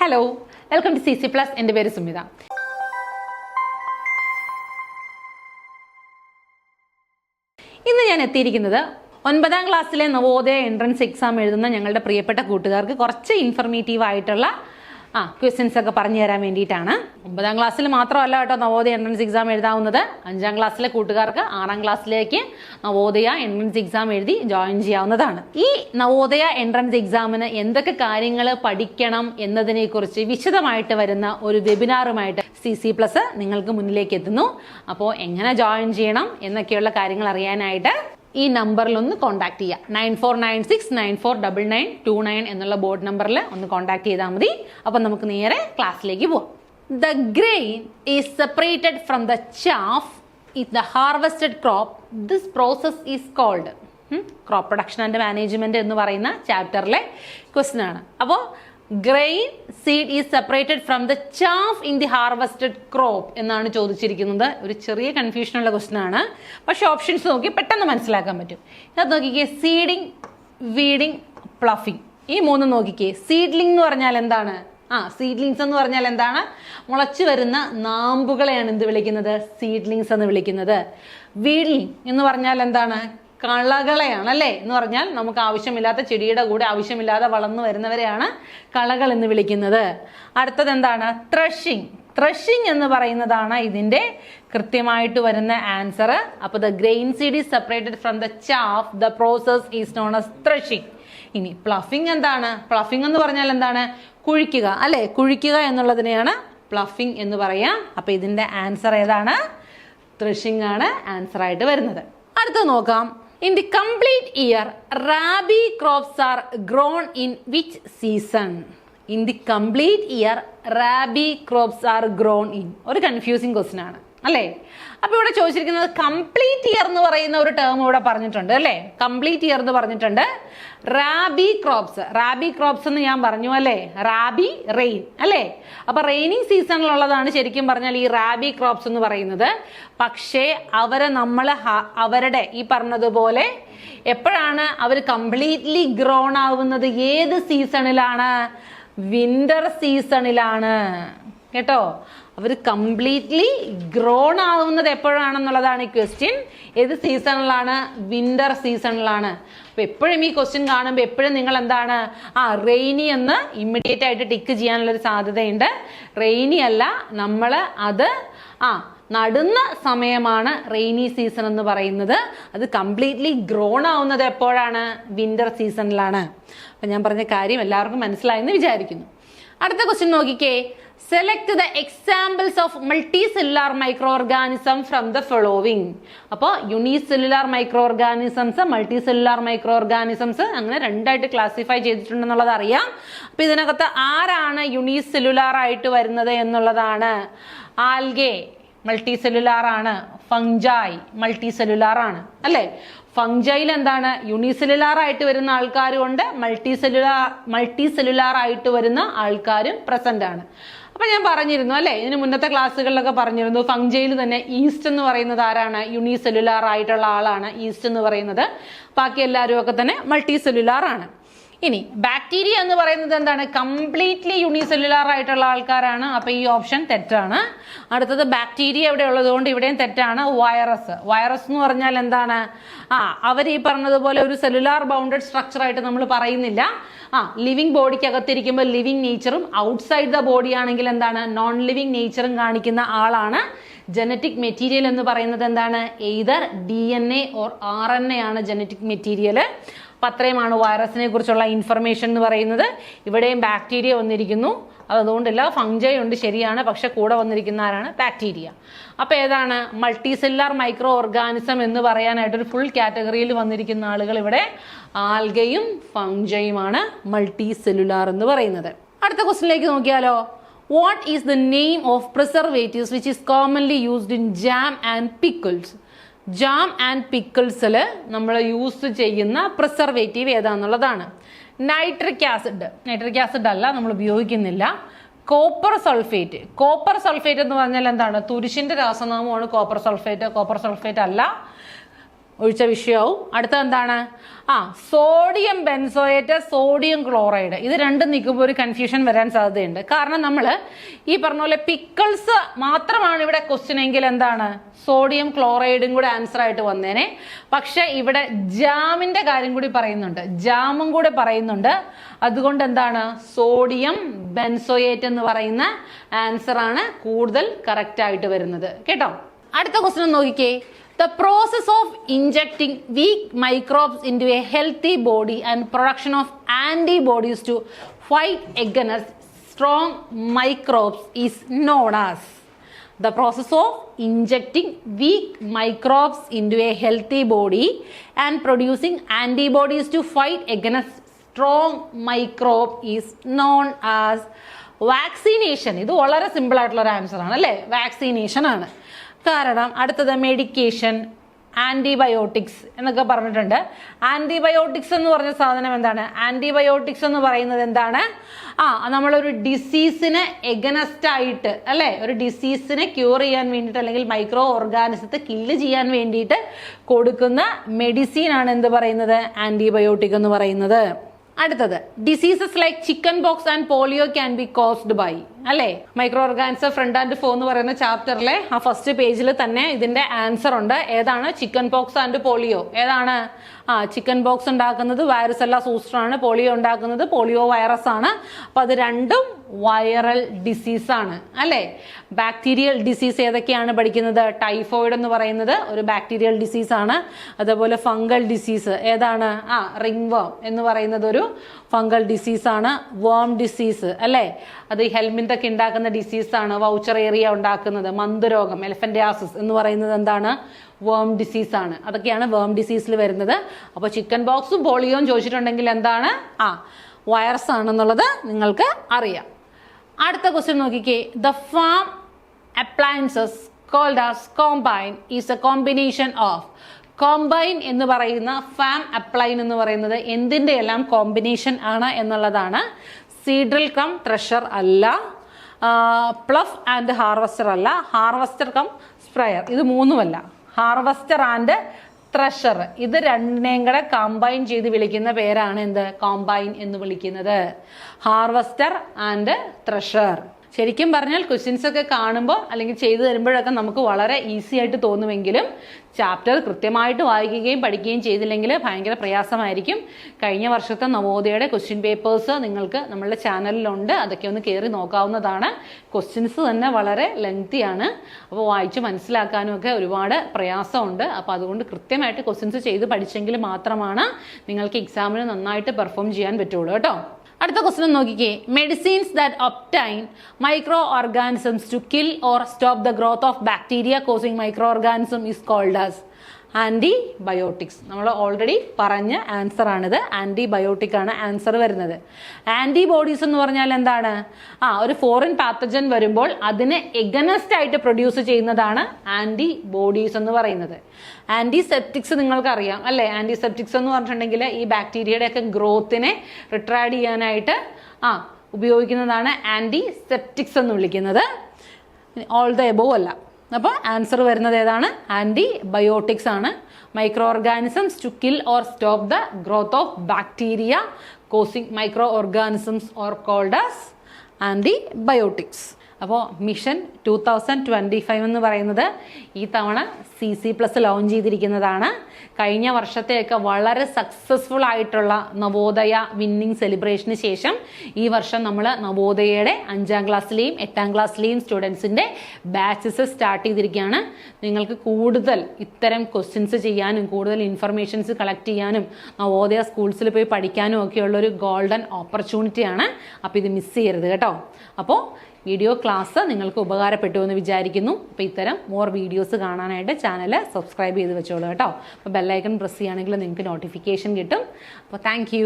Hello, welcome to CC plus. എൻ്റെ പേര് സുമിത. ഇന്ന് ഞാൻ എത്തിയിരിക്കുന്നത് 9ാം ക്ലാസ്സിലെ നവോദയ എൻട്രൻസ് എക്സാം എഴുതുന്ന ഞങ്ങളുടെ പ്രിയപ്പെട്ട കൂട്ടുകാർക്ക് കുറച്ച് ഇൻഫർമേറ്റീവ് ആയിട്ടുള്ള ക്വസ്റ്റ്യൻസ് ഒക്കെ പറഞ്ഞു തരാൻ വേണ്ടിയിട്ടാണ്. 9ാം ക്ലാസ്സിൽ മാത്രമല്ല കേട്ടോ നവോദയ എൻട്രൻസ് എക്സാം എഴുതാവുന്നത്. 5ാം ക്ലാസ്സിലെ കൂട്ടുകാർക്ക് 6ാം ക്ലാസ്സിലേക്ക് നവോദയ എൻട്രൻസ് എക്സാം എഴുതി ജോയിൻ ചെയ്യാവുന്നതാണ്. ഈ നവോദയ എൻട്രൻസ് എക്സാമിന് എന്തൊക്കെ കാര്യങ്ങൾ പഠിക്കണം എന്നതിനെ കുറിച്ച് വിശദമായിട്ട് വരുന്ന ഒരു വെബിനാറുമായിട്ട് CC പ്ലസ് നിങ്ങൾക്ക് മുന്നിലേക്ക് എത്തുന്നു. അപ്പോൾ എങ്ങനെ ജോയിൻ ചെയ്യണം എന്നൊക്കെയുള്ള കാര്യങ്ങൾ അറിയാനായിട്ട് ഈ നമ്പറിൽ ഒന്ന് കോൺടാക്ട് ചെയ്യുക. 9496949929 എന്നുള്ള ബോർഡ് നമ്പറിൽ ഒന്ന് കോൺടാക്ട് ചെയ്താൽ മതി. അപ്പം നമുക്ക് നേരെ ക്ലാസ്സിലേക്ക് പോവാം. The grain is separated from the chaff in the harvested crop. This process is called crop production and management എന്ന് പറയുന്ന ചാപ്റ്ററിലെ ക്വസ്റ്റ്യൻ ആണ്. അപ്പോൾ grain seed is separated from the chaff in the harvested crop എന്നാണ് ചോദിച്ചിരിക്കുന്നത്. ഒരു ചെറിയ confusion ഉള്ള question ആണ്, പക്ഷെ ഓപ്ഷൻസ് നോക്കി പെട്ടെന്ന് മനസ്സിലാക്കാൻ പറ്റും. ഇതിനകത്ത് നോക്കിക്കേ, സീഡിങ്, വീഡിങ്, പ്ലഫിങ്, ഈ മൂന്ന് നോക്കിക്കേ. സീഡ്ലിംഗ് എന്ന് പറഞ്ഞാൽ എന്താണ്? സീഡ്ലിങ്സ് എന്ന് പറഞ്ഞാൽ എന്താണ്? മുളച്ചു വരുന്ന നാമ്പുകളെയാണ് എന്ത് വിളിക്കുന്നത്? സീഡ്ലിങ്സ് എന്ന് വിളിക്കുന്നത്. വീഡ്ലിംഗ് എന്ന് പറഞ്ഞാൽ എന്താണ്? കളകളെയാണ് അല്ലേ. എന്ന് പറഞ്ഞാൽ നമുക്ക് ആവശ്യമില്ലാത്ത ചെടിയുടെ കൂടെ ആവശ്യമില്ലാതെ വളർന്നു വരുന്നവരെയാണ് കളകൾ എന്ന് വിളിക്കുന്നത്. അടുത്തത് എന്താണ്? ത്രഷിങ്. ത്രഷിങ് എന്ന് പറയുന്നതാണ് ഇതിന്റെ കൃത്യമായിട്ട് വരുന്ന ആൻസർ. അപ്പൊ the grain seed is separated from the chaff. The process is known as threshing. ഇനി പ്ലഫിംഗ് എന്താണ്? പ്ലഫിംഗ് എന്ന് പറഞ്ഞാൽ എന്താണ്? കുഴിക്കുക അല്ലെ. കുഴിക്കുക എന്നുള്ളതിനെയാണ് പ്ലഫിംഗ് എന്ന് പറയാം. അപ്പൊ ഇതിന്റെ ആൻസർ ഏതാണ്? ത്രഷിംഗ് ആണ് ആൻസർ ആയിട്ട് വരുന്നത്. അടുത്ത നോക്കാം. In the complete year, rabi crops are grown in which season? In the complete year, rabi crops are grown in. ഒരു കൺഫ്യൂസിങ് ക്വസ്റ്റ്യൻ ആണ് അല്ലേ. അപ്പൊ ഇവിടെ ചോദിച്ചിരിക്കുന്നത് കംപ്ലീറ്റ് ഇയർ എന്ന് പറയുന്ന ഒരു ടേം ഇവിടെ പറഞ്ഞിട്ടുണ്ട് അല്ലേ. കംപ്ലീറ്റ് ഇയർ എന്ന് പറഞ്ഞിട്ടുണ്ട്. റാബി ക്രോപ്സ്, റാബി ക്രോപ്സ് എന്ന് ഞാൻ പറഞ്ഞു അല്ലേ. റാബി റെയിൻ അല്ലേ. അപ്പൊ റെയിനിങ് സീസണിലുള്ളതാണ് ശരിക്കും പറഞ്ഞാൽ ഈ റാബി ക്രോപ്സ് എന്ന് പറയുന്നത്. പക്ഷേ അവരുടെ ഈ പറഞ്ഞതുപോലെ എപ്പോഴാണ് അവർ കംപ്ലീറ്റ്ലി ഗ്രോൺ ആവുന്നത്? ഏത് സീസണിലാണ്? വിന്റർ സീസണിലാണ് കേട്ടോ. അവർ കംപ്ലീറ്റ്ലി ഗ്രോൺ ആവുന്നത് എപ്പോഴാണെന്നുള്ളതാണ് ഈ ക്വസ്റ്റ്യൻ. ഏത് സീസണിലാണ്? വിന്റർ സീസണിലാണ്. അപ്പൊ എപ്പോഴും ഈ ക്വസ്റ്റ്യൻ കാണുമ്പോൾ എപ്പോഴും നിങ്ങൾ എന്താണ് റെയിനി എന്ന് ഇമ്മീഡിയറ്റ് ആയിട്ട് ടിക്ക് ചെയ്യാനുള്ള ഒരു സാധ്യതയുണ്ട്. റെയിനി അല്ല, നമ്മൾ അത് നടുന്ന സമയമാണ് റെയിനി സീസൺ എന്ന് പറയുന്നത്. അത് കംപ്ലീറ്റ്ലി ഗ്രോൺ ആവുന്നത് എപ്പോഴാണ്? വിന്റർ സീസണിലാണ്. അപ്പൊ ഞാൻ പറഞ്ഞ കാര്യം എല്ലാവർക്കും മനസ്സിലായെന്ന് വിചാരിക്കുന്നു. അടുത്ത ക്വസ്റ്റ്യൻ നോക്കിക്കേ. Select the examples of multicellular micro organism from the following. അപ്പോൾ unicellular micro organisms, multicellular micro organisms അങ്ങനെ രണ്ടായിട്ട് ക്ലാസിഫൈ ചെയ്തിട്ടുണ്ടെന്നുള്ളത് അറിയാം. അപ്പൊ ഇതിനകത്ത് ആരാണ് യൂണിസെല്ലുലാർ ആയിട്ട് വരുന്നത് എന്നുള്ളതാണ്. ആൽഗെ മൾട്ടിസെല്ലുലാർ ആണ്. ഫംഗായി മൾട്ടിസെല്ലുലാർ ആണ് അല്ലേ. ഫംഗൈൽ എന്താണ്? യൂണിസെല്ലുലാർ ആയിട്ട് വരുന്ന ആൾക്കാരും ഉണ്ട്, മൾട്ടിസെല്ലുലാർ ആയിട്ട് വരുന്ന ആൾക്കാരും പ്രസന്റ് ആണ്. അപ്പൊ ഞാൻ പറഞ്ഞിരുന്നു അല്ലെ, ഇതിന് മുന്നത്തെ ക്ലാസ്സുകളിലൊക്കെ പറഞ്ഞിരുന്നു ഫംഗൈൽ തന്നെ ഈസ്റ്റ് എന്ന് പറയുന്നത് ആരാണ്? യൂണിസെല്ലുലാർ ആയിട്ടുള്ള ആളാണ് ഈസ്റ്റ് എന്ന് പറയുന്നത്. ബാക്കി എല്ലാവരും ഒക്കെ തന്നെ മൾട്ടിസെല്ലുലാർ ആണ്. ഇനി ബാക്ടീരിയ എന്ന് പറയുന്നത് എന്താണ്? കംപ്ലീറ്റ്ലി യൂണിസെല്ലുലാർ ആയിട്ടുള്ള ആൾക്കാരാണ്. അപ്പൊ ഈ ഓപ്ഷൻ തെറ്റാണ്. അടുത്തത് ബാക്ടീരിയ ഇവിടെ ഉള്ളതുകൊണ്ട് ഇവിടെയും തെറ്റാണ്. വൈറസ്, വൈറസ് എന്ന് പറഞ്ഞാൽ എന്താണ്? അവർ ഈ പറഞ്ഞതുപോലെ ഒരു സെല്ലുലാർ ബൗണ്ടഡ് സ്ട്രക്ചർ ആയിട്ട് നമ്മൾ പറയുന്നില്ല. ലിവിങ് ബോഡിക്ക് അകത്തിരിക്കുമ്പോൾ ലിവിങ് നേച്ചറും ഔട്ട്സൈഡ് ദ ബോഡി ആണെങ്കിൽ എന്താണ്? നോൺ ലിവിങ് നേച്ചറും കാണിക്കുന്ന ആളാണ്. ജനറ്റിക് മെറ്റീരിയൽ എന്ന് പറയുന്നത് എന്താണ്? എയ്തർ DNA ഓർ RNA ആണ് ജനറ്റിക് മെറ്റീരിയൽ. അപ്പം അത്രയുമാണ് വൈറസിനെ കുറിച്ചുള്ള ഇൻഫർമേഷൻ എന്ന് പറയുന്നത്. ഇവിടെയും ബാക്ടീരിയ വന്നിരിക്കുന്നു. അതുകൊണ്ടില്ല, ഫംഗൈ ഉണ്ട് ശരിയാണ്, പക്ഷെ കൂടെ വന്നിരിക്കുന്ന ആരാണ്? ബാക്ടീരിയ. അപ്പൊ ഏതാണ്? മൾട്ടിസെല്ലുലാർ മൈക്രോ ഓർഗാനിസം എന്ന് പറയാനായിട്ടൊരു ഫുൾ കാറ്റഗറിയിൽ വന്നിരിക്കുന്ന ആളുകൾ ഇവിടെ ആൽഗയും ഫംഗൈയുമാണ് മൾട്ടിസെല്ലുലാർ എന്ന് പറയുന്നത്. അടുത്ത ക്വസ്റ്റ്യനിലേക്ക് നോക്കിയാലോ. What is the name of preservatives which is commonly used in jam and pickles? Jam and പിക്കിൾസിൽ നമ്മൾ യൂസ് ചെയ്യുന്ന പ്രിസർവേറ്റീവ് ഏതാന്നുള്ളതാണ്. നൈട്രിക് ആസിഡ്, നൈട്രിക് ആസിഡ് അല്ല, നമ്മൾ ഉപയോഗിക്കുന്നില്ല. കോപ്പർ സൾഫേറ്റ്, കോപ്പർ സൾഫേറ്റ് എന്ന് പറഞ്ഞാൽ എന്താണ്? തുരിശിന്റെ രാസനാമമാണ് കോപ്പർ സൾഫേറ്റ്. കോപ്പർ സൾഫേറ്റ് അല്ല. ഒഴിച്ച വിഷയവും. അടുത്ത എന്താണ്? Sodium benzoate, sodium chloride. ഇത് രണ്ടും നിൽക്കുമ്പോൾ ഒരു കൺഫ്യൂഷൻ വരാൻ സാധ്യതയുണ്ട്. കാരണം നമ്മൾ ഈ പറഞ്ഞ പോലെ പിക്കിൾസ് മാത്രമാണ് ഇവിടെ ക്വസ്റ്റ്യൻ എങ്കിൽ എന്താണ്, സോഡിയം ക്ലോറൈഡും കൂടെ ആൻസർ ആയിട്ട് വന്നേനെ. പക്ഷെ ഇവിടെ ജാമിന്റെ കാര്യം കൂടി പറയുന്നുണ്ട്, ജാമും കൂടെ പറയുന്നുണ്ട്. അതുകൊണ്ട് എന്താണ്, സോഡിയം ബെൻസോയേറ്റ് എന്ന് പറയുന്ന ആൻസർ ആണ് കൂടുതൽ കറക്റ്റ് ആയിട്ട് വരുന്നത് കേട്ടോ. അടുത്ത ക്വസ്റ്റ്യൻ നോക്കിക്കേ. The process of injecting weak microbes into a healthy body and production of antibodies to fight against strong microbes is known as. The process of injecting weak microbes into a healthy body and producing antibodies to fight against strong microbe is known as vaccination. ഇത് വളരെ simple ആയിട്ടുള്ള ഒരു answer ആണ് അല്ലേ, vaccination ആണ്. കാരണം അടുത്തത് medication, antibiotics എന്നൊക്കെ പറഞ്ഞിട്ടുണ്ട്. ആന്റിബയോട്ടിക്സ് എന്ന് പറഞ്ഞ സാധനം എന്താണ്? ആന്റിബയോട്ടിക്സ് എന്ന് പറയുന്നത് എന്താണ്? നമ്മളൊരു ഡിസീസിന് എഗനസ്റ്റ് ആയിട്ട് അല്ലെ, ഒരു ഡിസീസിനെ ക്യൂർ ചെയ്യാൻ വേണ്ടിയിട്ട് അല്ലെങ്കിൽ മൈക്രോ ഓർഗാനിസത്തെ കില്ല് ചെയ്യാൻ വേണ്ടിയിട്ട് കൊടുക്കുന്ന മെഡിസിൻ ആണ് എന്ത് പറയുന്നത്, ആന്റിബയോട്ടിക് എന്ന് പറയുന്നത്. അടുത്തത് diseases like chickenpox and polio can be caused by അല്ലെ. Microorganism friend and foe എന്ന് പറയുന്ന ചാപ്റ്ററിലെ ഫസ്റ്റ് പേജിൽ തന്നെ ഇതിന്റെ ആൻസർ ഉണ്ട്. ഏതാണ്? Chicken box and polio. ഏതാണ്? ചിക്കൻ ബോക്സ് ഉണ്ടാക്കുന്നത് വൈറസെല്ല സൂസ്റ്ററാണ്, പോളിയോ ഉണ്ടാക്കുന്നത് പോളിയോ വൈറസ് ആണ്. അപ്പൊ അത് രണ്ടും വൈറൽ ഡിസീസ് ആണ് അല്ലെ. ബാക്ടീരിയൽ ഡിസീസ് ഏതൊക്കെയാണ് പഠിക്കുന്നത്? ടൈഫോയിഡ് എന്ന് പറയുന്നത് ഒരു ബാക്ടീരിയൽ ഡിസീസ് ആണ്. അതുപോലെ ഫംഗൽ ഡിസീസ് ഏതാണ്? റിംഗ് വേം എന്ന് പറയുന്നത് ഒരു ഫംഗൽ ഡിസീസ് ആണ്. വേം ഡിസീസ് അല്ലെ, അത് ഹെൽമിന്റ് ഒക്കെ ഉണ്ടാക്കുന്ന ഡിസീസ് ആണ്. വൗച്ചറേറിയ ഉണ്ടാക്കുന്നത്, മന്ദരോഗം എലിഫന്റിയാസിസ് എന്ന് പറയുന്നത് എന്താണ്? വേം ഡിസീസ് ആണ്. അതൊക്കെയാണ് വേം ഡിസീസിൽ വരുന്നത്. അപ്പോൾ ചിക്കൻ ബോക്സും പോളിയോയും ചോദിച്ചിട്ടുണ്ടെങ്കിൽ എന്താണ്? വൈറസ് ആണെന്നുള്ളത് നിങ്ങൾക്ക് അറിയാം. അടുത്ത ക്വസ്റ്റ്യൻ നോക്കിക്കേ. The farm appliances called as combine is A combination of. Combine എന്ന് പറയുന്ന ഫാം അപ്ലൈൻ എന്ന് പറയുന്നത് എന്തിൻ്റെ എല്ലാം കോമ്പിനേഷൻ ആണ് എന്നുള്ളതാണ്. സീഡ്രിൽ കം ട്രഷർ അല്ല, പ്ലഫ് ആൻഡ് ഹാർവസ്റ്റർ അല്ല, ഹാർവസ്റ്റർ കം സ്പ്രയർ ഇത് മൂന്നുമല്ല. ഹാർവസ്റ്റർ ആൻഡ് ട്രഷർ ഇത് രണ്ടിനെയും കൂടെ കമ്പൈൻ ചെയ്ത് വിളിക്കുന്ന പേരാണ് എന്ത്? കോമ്പൈൻ എന്ന് വിളിക്കുന്നത്. Harvester and thresher. ശരിക്കും പറഞ്ഞാൽ ക്വസ്റ്റ്യൻസ് ഒക്കെ കാണുമ്പോൾ അല്ലെങ്കിൽ ചെയ്തു തരുമ്പോഴൊക്കെ നമുക്ക് വളരെ ഈസി ആയിട്ട് തോന്നുമെങ്കിലും ചാപ്റ്റർ കൃത്യമായിട്ട് വായിക്കുകയും പഠിക്കുകയും ചെയ്തില്ലെങ്കിൽ ഭയങ്കര പ്രയാസമായിരിക്കും. കഴിഞ്ഞ വർഷത്തെ നവോദയയുടെ ക്വസ്റ്റ്യൻ പേപ്പേഴ്സ് നിങ്ങൾക്ക് നമ്മളുടെ ചാനലിലുണ്ട്, അതൊക്കെ ഒന്ന് കയറി നോക്കാവുന്നതാണ്. ക്വസ്റ്റ്യൻസ് തന്നെ വളരെ ലെങ്തിയാണ്, അപ്പോൾ വായിച്ച് മനസ്സിലാക്കാനും ഒക്കെ ഒരുപാട് പ്രയാസമുണ്ട്. അപ്പോൾ അതുകൊണ്ട് കൃത്യമായിട്ട് ക്വസ്റ്റ്യൻസ് ചെയ്ത് പഠിച്ചെങ്കിൽ മാത്രമാണ് നിങ്ങൾക്ക് എക്സാമിന് നന്നായിട്ട് പെർഫോം ചെയ്യാൻ പറ്റുള്ളൂ കേട്ടോ. അടുത്ത ക്വസ്റ്റ്യൻ നോക്കിക്കേ. Medicines that obtain microorganisms to kill or stop the growth of bacteria causing microorganism is called as antibiotics. നമ്മൾ ഓൾറെഡി പറഞ്ഞ ആൻസർ ആണിത്. ആന്റിബയോട്ടിക് ആണ് ആൻസർ വരുന്നത്. ആന്റിബോഡീസ് എന്ന് പറഞ്ഞാൽ എന്താണ്? ഒരു ഫോറിൻ പാത്തജൻ വരുമ്പോൾ അതിനെ എഗനസ്റ്റ് ആയിട്ട് പ്രൊഡ്യൂസ് ചെയ്യുന്നതാണ് ആന്റിബോഡീസ് എന്ന് പറയുന്നത്. ആന്റിസെപ്റ്റിക്സ് നിങ്ങൾക്കറിയാം അല്ലേ. ആന്റിസെപ്റ്റിക്സ് എന്ന് പറഞ്ഞിട്ടുണ്ടെങ്കിൽ ഈ ബാക്ടീരിയയുടെ ഒക്കെ ഗ്രോത്തിനെ റിട്രാക്ട് ചെയ്യാനായിട്ട് ഉപയോഗിക്കുന്നതാണ് ആന്റിസെപ്റ്റിക്സ് എന്ന് വിളിക്കുന്നത്. ഓൾ ദ എബോവ് അല്ല. അപ്പോൾ ആൻസർ വരുന്നത് ഏതാണ്? ആന്റിബയോട്ടിക്സ് ആണ്. Microorganisms to kill or stop the growth of bacteria causing microorganisms or called as antibiotics. അപ്പോൾ മിഷൻ 2025 എന്ന് പറയുന്നത് ഈ തവണ CC+ ലോഞ്ച് ചെയ്തിരിക്കുന്നതാണ്. കഴിഞ്ഞ വർഷത്തെയൊക്കെ വളരെ സക്സസ്ഫുൾ ആയിട്ടുള്ള നവോദയ വിന്നിംഗ് സെലിബ്രേഷന് ശേഷം ഈ വർഷം നമ്മൾ നവോദയയുടെ 5ാം ക്ലാസ്സിലെയും 8ാം ക്ലാസ്സിലെയും സ്റ്റുഡൻസിൻ്റെ ബാച്ചസ് സ്റ്റാർട്ട് ചെയ്തിരിക്കുകയാണ്. നിങ്ങൾക്ക് കൂടുതൽ ഇത്തരം ക്വസ്റ്റ്യൻസ് ചെയ്യാനും കൂടുതൽ ഇൻഫർമേഷൻസ് കളക്ട് ചെയ്യാനും നവോദയ സ്കൂൾസിൽ പോയി പഠിക്കാനും ഒക്കെയുള്ളൊരു ഗോൾഡൻ ഓപ്പർച്യൂണിറ്റിയാണ്. അപ്പോൾ ഇത് മിസ് ചെയ്യരുത് കേട്ടോ. അപ്പോൾ വീഡിയോ ക്ലാസ് നിങ്ങൾക്ക് ഉപകാരപ്പെട്ടു എന്ന് വിചാരിക്കുന്നു. അപ്പോൾ ഇത്തരം മോർ വീഡിയോസ് കാണാനായിട്ട് ചാനൽ സബ്സ്ക്രൈബ് ചെയ്ത് വെച്ചോളൂ കേട്ടോ. അപ്പോൾ ബെല്ലൈക്കൺ പ്രസ് ചെയ്യുകയാണെങ്കിൽ നിങ്ങൾക്ക് നോട്ടിഫിക്കേഷൻ കിട്ടും. അപ്പോൾ താങ്ക്